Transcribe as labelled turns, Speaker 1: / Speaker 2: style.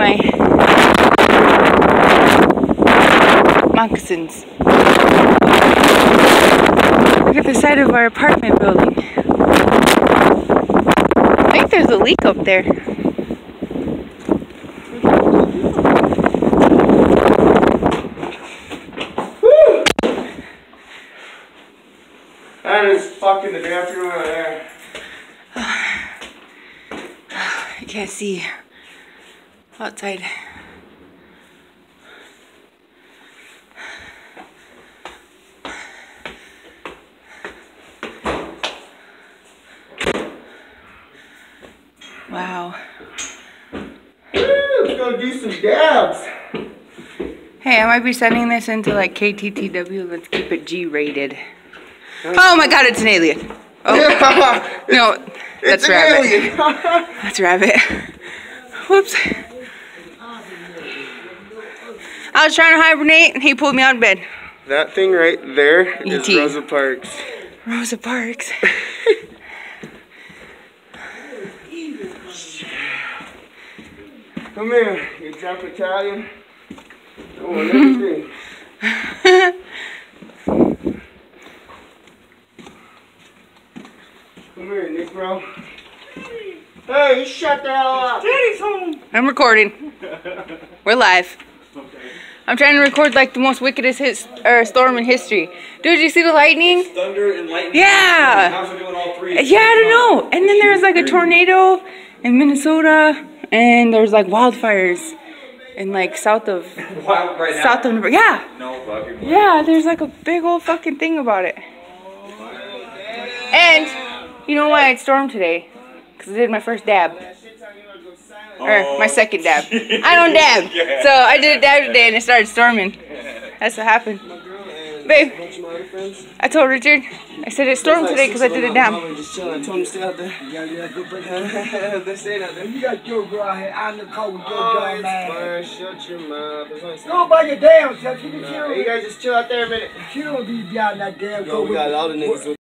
Speaker 1: my moccasins. Look at the side of our apartment building. I think there's a leak up there.
Speaker 2: That is fucking the bathroom over there.
Speaker 1: I can't see outside. Wow.
Speaker 2: Let's go do some dabs.
Speaker 1: Hey, I might be sending this into like KTTW. Let's keep it G-rated. Oh my god, it's an alien. Oh. No, that's rabbit. That's rabbit. Whoops. I was trying to hibernate and he pulled me out of bed.
Speaker 2: That thing right there is
Speaker 1: E.T.
Speaker 2: Rosa Parks.
Speaker 1: Rosa Parks.
Speaker 2: Come here, you drop Italian. I want everything. Come here, Nick, bro. Hey, you shut the hell up. Daddy's home.
Speaker 1: I'm recording. We're live. I'm trying to record like the most wickedest storm in history. Dude, you see the lightning?
Speaker 3: Thunder and lightning.
Speaker 1: Yeah.
Speaker 3: How's it doing all three?
Speaker 1: Yeah, I don't know. And then there was like a tornado in Minnesota, and there's like wildfires in like south of Nebraska. Yeah.
Speaker 3: No fucking way.
Speaker 1: Yeah, there's like a big old fucking thing about it. And you know why it stormed today? Because I did my first dab. Or my second dab. I don't dab. So I did a dab today and it started storming. That's what happened. Babe, I told Richard, I said it stormed today because I did a dab.
Speaker 2: I told him to stay out there. They're staying out there.
Speaker 4: You got your girl out here out in the cold with your
Speaker 2: Oh,
Speaker 4: dumb ass.
Speaker 2: fine. Shut your mouth.
Speaker 4: Go by your damn self. You
Speaker 2: You guys just chill out there a minute.
Speaker 4: don't be out in that damn
Speaker 2: Yo,
Speaker 4: cold.
Speaker 2: we got all the niggas.